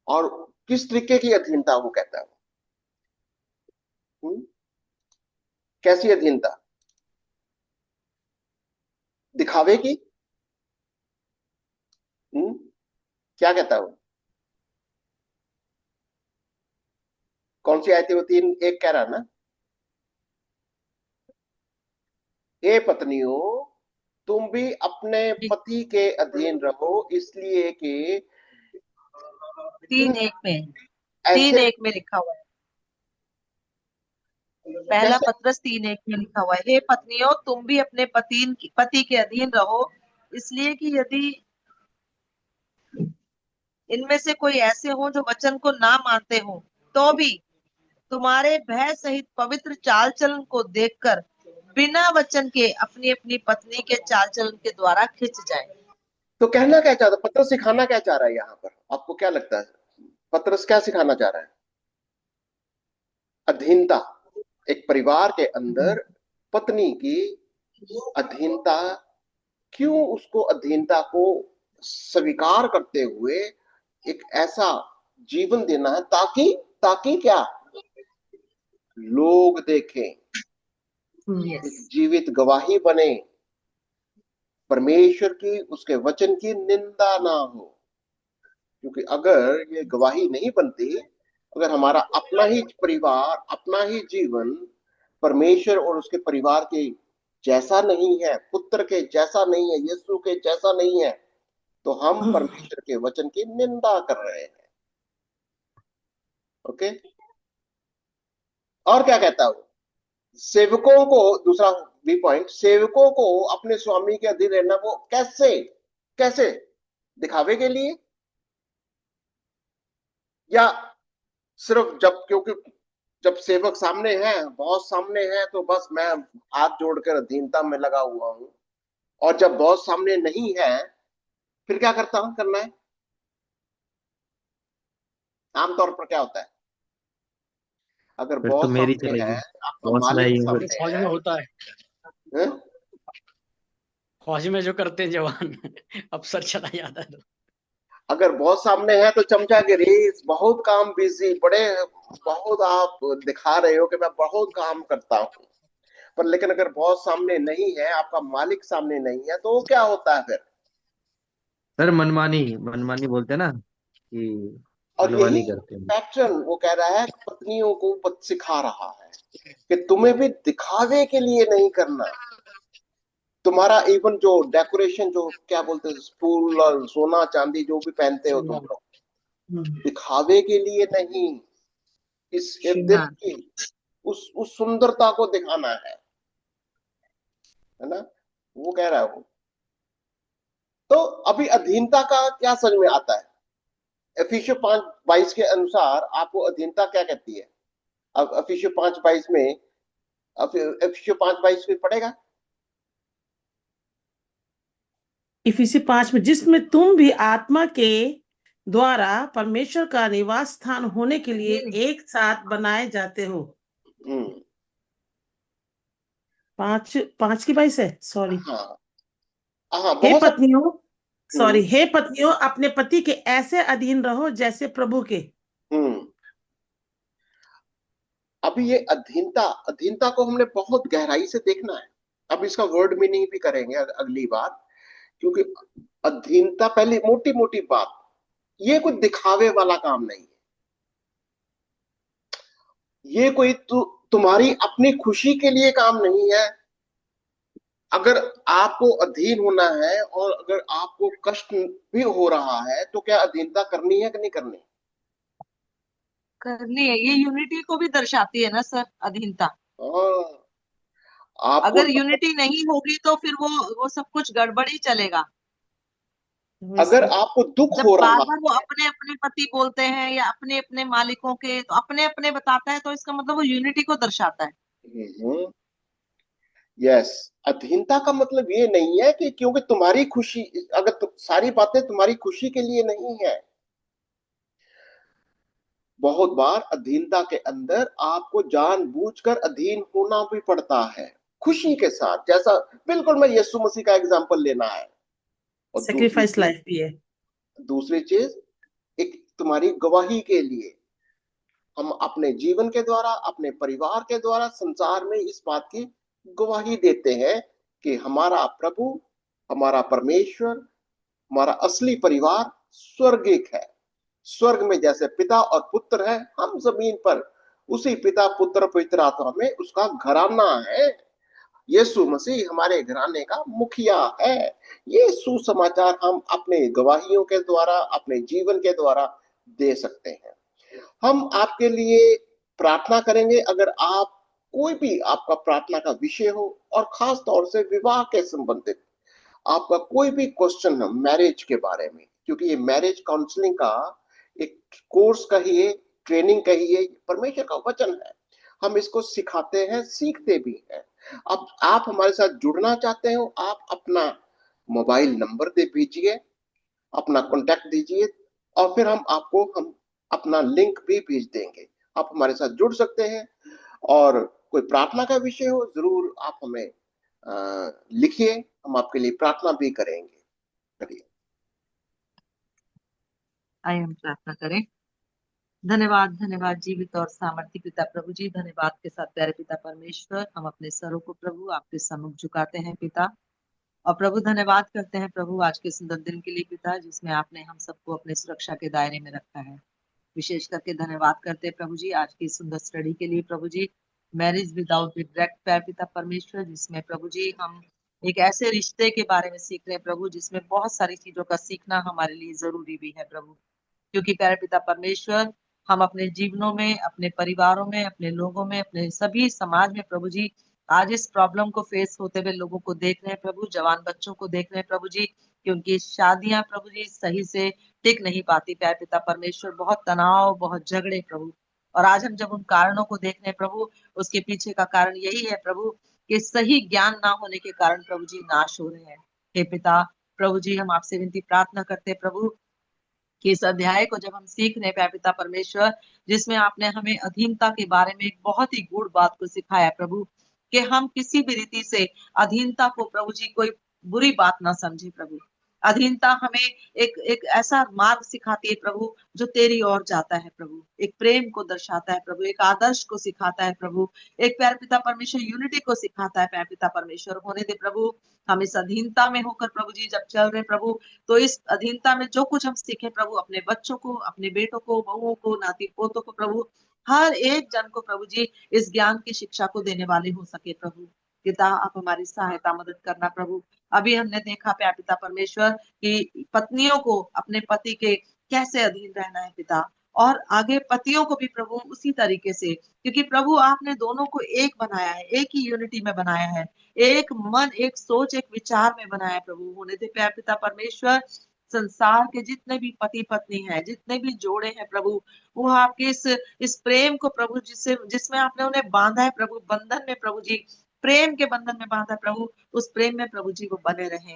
और किस तरीके की अधीनता वो कहता है? कैसी अधीनता? दिखावे की? क्या कहता है वो? कौन सी आयत है वो? 3:1 कह रहा ना, हे पत्नियों तुम भी अपने पति के अधीन रहो, इसलिए कि 3:1 में ऐसे 3:1 में लिखा हुआ है। पहला पत्रस 3:1 में लिखा हुआ है, हे पत्नियों तुम भी अपने पति के अधीन रहो, इसलिए कि यदि इनमें से कोई ऐसे हो जो वचन को ना मानते हो, तो भी तुम्हारे भय सहित पवित्र चाल चलन को देखकर बिना वचन के अपनी अपनी पत्नी के चाल चलन के द्वारा खिंच जाए। तो कहना क्या चाहता, पतरस सिखाना क्या चाह रहा है यहाँ पर? आपको क्या लगता है पतरस क्या सिखाना चाह रहा है? अधीनता। एक परिवार के अंदर पत्नी की अधीनता, क्यों उसको अधीनता को स्वीकार करते हुए एक ऐसा जीवन देना है ताकि ताकि क्या लोग देखें, एक यस, जीवित गवाही बने, परमेश्वर की उसके वचन की निंदा ना हो। क्योंकि अगर ये गवाही नहीं बनती, अगर हमारा अपना ही परिवार, अपना ही जीवन परमेश्वर और उसके परिवार के जैसा नहीं है, पुत्र के जैसा नहीं है, यीशु के जैसा नहीं है, तो हम परमेश्वर के वचन की निंदा कर रहे हैं। ओके, और क्या कहता हूं? सेवकों को, दूसरा बी पॉइंट, सेवकों को अपने स्वामी के अधीन रहना, वो कैसे कैसे? दिखावे के लिए, या सिर्फ जब, क्योंकि जब सेवक सामने है, बॉस सामने है, तो बस मैं हाथ जोड़कर अधीनता में लगा हुआ हूं, और जब बॉस सामने नहीं है फिर क्या करना है? आमतौर पर क्या होता है, अगर फिर तो बॉस मेरी सामने है, चलेगी, आपका बॉस मैं मालिक ही हूँ। सामने फौज है, में होता है, हैं? फौज में जो करते हैं जवान अफसर चला जाता है तो। अगर बॉस सामने है तो चमचागिरी, बहुत काम, बिजी, बड़े, बहुत आप दिखा रहे हो कि मैं बहुत काम करता हूं, पर लेकिन अगर बॉस सामने नहीं है, आपका मालिक सामने नहीं है, तो क्या होता है फिर? सर मनमानी मनमानी बोलते हैं ना कि और यही मनमानी करते हैं। पैटर्न वो कह रहा है, पत्नियों को सिखा रहा है कि तुम्हें भी दिखावे के लिए नहीं करना। तुम्हारा इवन जो डेकोरेशन, जो क्या बोलते हैं, फूल और सोना चांदी जो भी पहनते हो तुम लोग, दिखावे के लिए नहीं, इस दिल श्रीमान, की उस सुंदरता को दिखाना है ना? वो कह रहा है वो। तो अभी अधीनता का क्या समझ में आता है? एफिसियों 5:22 के अनुसार आपको अधीनता क्या कहती है? अब एफिसियों 5:22 में, अब एफिसियों 5:22 में पढ़ेगा। इफिसी 5 में, जिसमें तुम भी आत्मा के द्वारा परमेश्वर का निवास स्थान होने के लिए एक साथ बनाए जाते हो। हम्म, 5:22 है, सॉरी। हाँ हाँ, हे बहुत सारे। पत्नियों, हम्म, सॉरी, हे पत्नियों अपने पति के ऐसे अधीन रहो जैसे प्रभु के। हम्म। अभी ये अधीनता, अधीनता को हमने बहुत गहराई से देखना है। अब इसका वर्ड मीनिंग भी करेंगे अगली बार, क्योंकि अधीनता, पहली मोटी मोटी बात, ये कोई दिखावे वाला काम नहीं है। ये कोई तुम्हारी अपनी खुशी के लिए काम नहीं है। अगर आपको अधीन होना है और अगर आपको कष्ट भी हो रहा है, तो क्या अधीनता करनी है कि नहीं करनी? करनी है। ये यूनिटी को भी दर्शाती है ना सर, अधीनता। हाँ, आपको अगर यूनिटी नहीं होगी तो फिर वो सब कुछ गड़बड़ ही चलेगा। अगर आपको दुख जब हो बार रहा बार वो अपने अपने पति बोलते हैं या अपने अपने मालिकों के, तो अपने अपने बताता है, तो इसका मतलब वो यूनिटी को दर्शाता है। है, यस, अधीनता का मतलब ये नहीं है कि क्योंकि तुम्हारी खुशी, अगर सारी बातें तुम्हारी खुशी के लिए नहीं है। बहुत बार अधीनता के अंदर आपको जानबूझकर अधीन होना भी पड़ता है, खुशी के साथ, जैसा बिल्कुल मैं यीशु मसीह का एग्जांपल लेना है। और सेक्रीफाइस लाइफ भी है। दूसरी चीज, एक तुम्हारी गवाही के लिए, हम अपने जीवन के द्वारा, अपने परिवार के द्वारा संसार में इस बात की गवाही देते हैं कि हमारा प्रभु, हमारा परमेश्वर, हमारा असली परिवार स्वर्गिक है। स्वर्ग में जैसे पिता और पुत्र है, हम जमीन पर उसी पिता पुत्र पवित्र आत्मा में उसका घराना है। यीशु मसीह हमारे घराने का मुखिया है। ये सुसमाचार हम अपने गवाहियों के द्वारा, अपने जीवन के द्वारा दे सकते हैं। हम आपके लिए प्रार्थना करेंगे। अगर आप, कोई भी आपका प्रार्थना का विषय हो, और खास तौर से विवाह के संबंधित आपका कोई भी क्वेश्चन है मैरिज के बारे में, क्योंकि ये मैरिज काउंसलिंग का एक कोर्स का ही है, ट्रेनिंग का ही है, परमेश्वर का वचन है, हम इसको सिखाते हैं, सीखते भी हैं। अब आप हमारे साथ जुड़ना चाहते हो, आप अपना मोबाइल नंबर दे दीजिए, अपना कॉन्टैक्ट दीजिए, और फिर हम अपना लिंक भी भेज देंगे। आप हमारे साथ जुड़ सकते हैं, और कोई प्रार्थना का विषय हो जरूर आप हमें लिखिए, हम आपके लिए प्रार्थना भी करेंगे। करिए। आइए हम प्रार्थना करें। धन्यवाद, धन्यवाद जीवित और सामर्थ्य पिता प्रभु जी, धन्यवाद के साथ प्यारे पिता परमेश्वर, हम अपने सरों को प्रभु आपके सम्मुख झुकाते हैं पिता। और प्रभु धन्यवाद करते हैं प्रभु आज के सुंदर दिन के लिए पिता, जिसमें आपने हम सबको अपने सुरक्षा के दायरे में रखा है। विशेष करके धन्यवाद करते हैं प्रभु जी आज की सुंदर स्टडी के लिए प्रभु जी, मैरिज विदाउट रिग्रेट प्यारे पिता परमेश्वर, जिसमें प्रभु जी हम एक ऐसे रिश्ते के बारे में सीख रहे हैं प्रभु, जिसमें बहुत सारी चीजों का सीखना हमारे लिए जरूरी भी है प्रभु। क्योंकि प्यारे पिता परमेश्वर, हम अपने जीवनों में, अपने परिवारों में, अपने लोगों में, अपने सभी समाज में प्रभु जी आज इस प्रॉब्लम को फेस होते हुए लोगों को देख रहे हैं प्रभु, जवान बच्चों को देख रहे हैं प्रभु जी, क्योंकि शादियां प्रभु जी सही से टिक नहीं पाती प्यारे पिता परमेश्वर, बहुत तनाव, बहुत झगड़े प्रभु। और आज हम जब उन कारणों को देख रहे हैं प्रभु, उसके पीछे का कारण यही है प्रभु कि सही ज्ञान ना होने के कारण प्रभु जी नाश हो रहे हैं। हे पिता प्रभु जी, हम आपसे विनती प्रार्थना करते हैं प्रभु कि इस अध्याय को जब हम सीख रहे हैं प्यारे पिता परमेश्वर, जिसमें आपने हमें अधीनता के बारे में एक बहुत ही गूढ़ बात को सिखाया प्रभु, कि हम किसी भी रीति से अधीनता को प्रभु जी कोई बुरी बात ना समझे प्रभु। अधीनता हमें एक एक ऐसा मार्ग सिखाती है प्रभु जो तेरी ओर जाता है प्रभु, एक प्रेम को दर्शाता है प्रभु, एक आदर्श को सिखाता है प्रभु, एक प्यारे पिता परमेश्वर यूनिटी को सिखाता है प्यारे पिता परमेश्वर। होने दे प्रभु, हम इस अधीनता में होकर प्रभु जी जब चल रहे प्रभु, तो इस अधीनता में जो कुछ हम सीखे प्रभु, अपने बच्चों को, अपने बेटों को, बहुओं को, नाती पोतों को प्रभु, हर एक जन को प्रभु जी इस ज्ञान की शिक्षा को देने वाले हो सके प्रभु। पिता आप हमारी सहायता मदद करना प्रभु। अभी हमने देखा प्यार पिता परमेश्वर कि पत्नियों को अपने पति के कैसे अधीन रहना है पिता, और आगे पतियों को भी प्रभु उसी तरीके से, क्योंकि प्रभु आपने दोनों को एक बनाया है, एक ही यूनिटी में बनाया है, एक मन, एक सोच, एक विचार में बनाया है प्रभु। होने दे प्यार पिता परमेश्वर, संसार के जितने भी पति पत्नी हैं, जितने भी जोड़े हैं प्रभु, वो आपके इस प्रेम को प्रभु जिसमें आपने उन्हें बांधा है प्रभु, बंधन में प्रभु जी, प्रेम के बंधन में बांधा प्रभु, उस प्रेम में प्रभु जी वो बने रहे।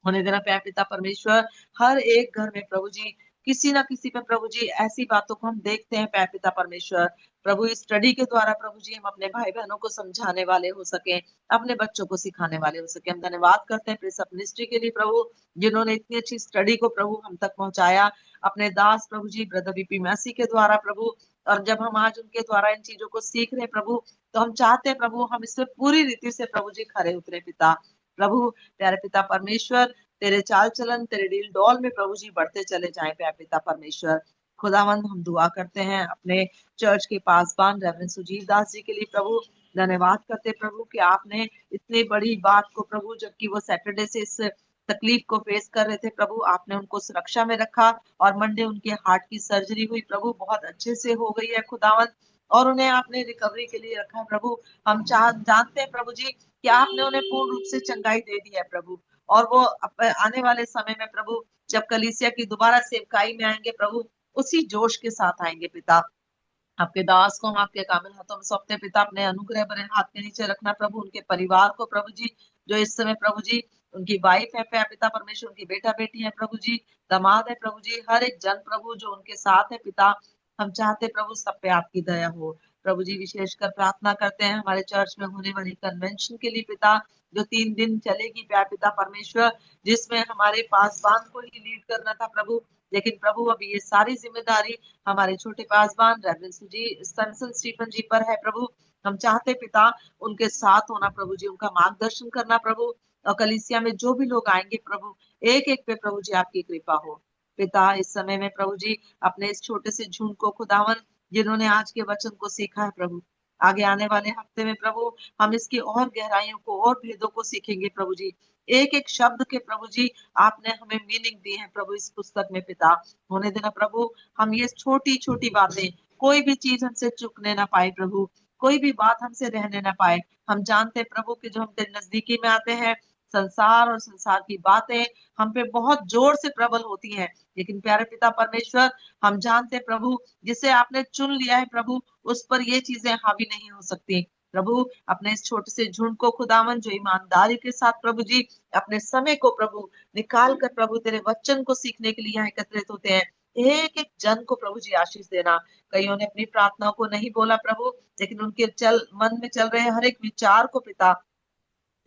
होने देना प्यार पिता परमेश्वर, हर एक घर में प्रभु जी किसी ना किसी पे प्रभु जी ऐसी बातों को हम देखते हैं प्यार पिता परमेश्वर। प्रभु इस स्टडी के द्वारा प्रभु जी हम अपने भाई बहनों को समझाने वाले हो सके, अपने बच्चों को सिखाने वाले हो सके। हम धन्यवाद करते हैं प्रेस मिनिस्ट्री के लिए प्रभु, जिन्होंने इतनी अच्छी स्टडी को प्रभु हम तक पहुंचाया, अपने दास प्रभु जी ब्रदर बीपी मैसी के द्वारा प्रभु। और जब हम आज उनके द्वारा इन चीजों को सीख रहे प्रभु, तो हम चाहते हैं प्रभु हम इससे पूरी रीति से प्रभु जी खरे उतरे पिता। प्रभु प्यारे पिता परमेश्वर, तेरे चाल चलन, तेरे डील डॉल में प्रभु जी बढ़ते चले जाएं प्यारे पिता परमेश्वर। खुदावंद हम दुआ करते हैं अपने चर्च के पासबान रेवरेंड सुजीव दास जी के लिए प्रभु, धन्यवाद करते प्रभु कि आपने इतनी बड़ी बात को प्रभु, जबकि वो सैटरडे से इस तकलीफ को फेस कर रहे थे प्रभु, आपने उनको सुरक्षा में रखा, और मंडे उनके हार्ट की सर्जरी हुई प्रभु, बहुत अच्छे से हो गई है खुदावंद, और उन्हें आपने रिकवरी के लिए रखा है प्रभु। हम जानते हैं प्रभु जी कि आपने उन्हें पूर्ण रूप से चंगाई दे दी है प्रभु, और वो आने वाले समय में प्रभु जब कलीसिया की दोबारा सेवकाई में आएंगे प्रभु, उसी जोश के साथ आएंगे पिता। आपके दास को हम आपके कामिल हाथों में सौंपते हैं पिता, अपने अनुग्रह भरे हाथ के नीचे रखना प्रभु, उनके परिवार को प्रभु जी, जो इस समय प्रभु जी उनकी वाइफ है पिता परमेश्वर, उनकी बेटा बेटी है प्रभु जी, दामाद है प्रभु जी, हर एक जन प्रभु जो उनके साथ है पिता, हम चाहते प्रभु सब पे आपकी दया हो प्रभु जी। विशेषकर प्रार्थना करते हैं हमारे चर्च में होने वाली कन्वेंशन के लिए पिता, जो 3 दिन चलेगी प्यार पिता परमेश्वर, जिसमें हमारे पासबान को ही लीड करना था प्रभु, लेकिन प्रभु अभी ये सारी जिम्मेदारी हमारे छोटे पासबान रेवरेंड सैमसन स्टीफन जी पर है प्रभु। हम चाहते पिता उनके साथ होना प्रभु जी, उनका मार्गदर्शन करना प्रभु, और कलीसिया में जो भी लोग आएंगे प्रभु, एक एक पे प्रभु जी आपकी कृपा हो पिता। इस समय में प्रभु जी अपने इस छोटे से झुंड को खुदावन, जिन्होंने आज के वचन को सीखा है प्रभु, आगे आने वाले हफ्ते में प्रभु हम इसकी और गहराइयों को और भेदों को सीखेंगे प्रभु जी, एक एक शब्द के प्रभु जी आपने हमें मीनिंग दी है प्रभु इस पुस्तक में पिता। होने देना प्रभु हम ये छोटी छोटी बातें, कोई भी चीज हमसे चुकने ना पाए प्रभु, कोई भी बात हमसे रहने ना पाए। हम जानते प्रभु कि जो हम तेरे नजदीकी में आते हैं, संसार और संसार की बातें हम पे बहुत जोर से प्रबल होती हैं, लेकिन प्यारे पिता परमेश्वर हम जानते प्रभु जिसे आपने चुन लिया है प्रभु, उस पर ये चीजें हावी नहीं हो सकती। प्रभु अपने इस छोटे से झुंड को खुदावन जो ईमानदारी के साथ प्रभु जी अपने समय को प्रभु निकाल कर प्रभु तेरे वचन को सीखने के लिए यहाँ एकत्रित होते हैं, एक एक जन को प्रभु जी आशीष देना। कईयों ने अपनी प्रार्थनाओं को नहीं बोला प्रभु, लेकिन उनके मन में चल रहे हर एक विचार को पिता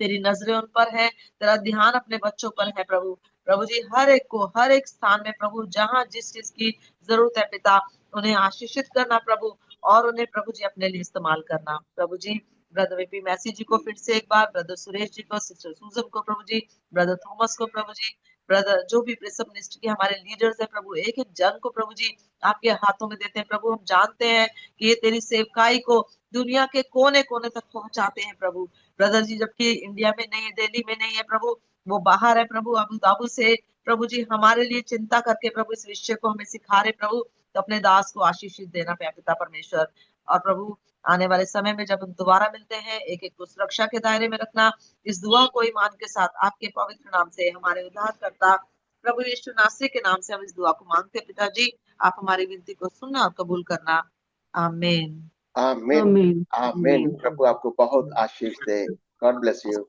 तेरी नजरें उन पर है, तेरा ध्यान अपने बच्चों पर है प्रभु। प्रभु जी हर एक को हर एक स्थान में प्रभु जहाँ जिस चीज की जरूरत है पिता उन्हें आशीषित करना प्रभु, और उन्हें प्रभु जी अपने लिए इस्तेमाल करना। प्रभु जी ब्रदर वीपी मैसी जी को फिर से एक बार, ब्रदर सुरेश जी को, सिस्टर सूजन को प्रभु जी, ब्रदर थॉमस को प्रभु जी, ब्रदर जो भी प्रिसम मिनिस्ट्री के हमारे लीडर्स है प्रभु, एक एक जन को प्रभु जी आपके हाथों में देते हैं प्रभु। हम जानते हैं कि ये तेरी सेवकाई को दुनिया के कोने कोने तक पहुंचाते हैं प्रभु। ब्रदर जी जबकि इंडिया में नहीं है, दिल्ली में नहीं है प्रभु, वो बाहर है प्रभु, अबू धाबी से प्रभु जी हमारे लिए चिंता करके प्रभु इस विषय को हमें सिखा रहे प्रभु। तो अपने दास को आशीषित देना पिता परमेश्वर। और प्रभु आने वाले समय में जब हम दोबारा मिलते हैं, एक एक को सुरक्षा के दायरे में रखना। इस दुआ को ईमान के साथ आपके पवित्र नाम से हमारे उद्धारकर्ता प्रभु यीशु नासरी के नाम से हम इस दुआ को मांगते हैं पिताजी। आप हमारी विनती को सुनना और कबूल करना। आमीन। आमीन आमीन आमीन। प्रभु आपको बहुत आशीष दे। God bless you.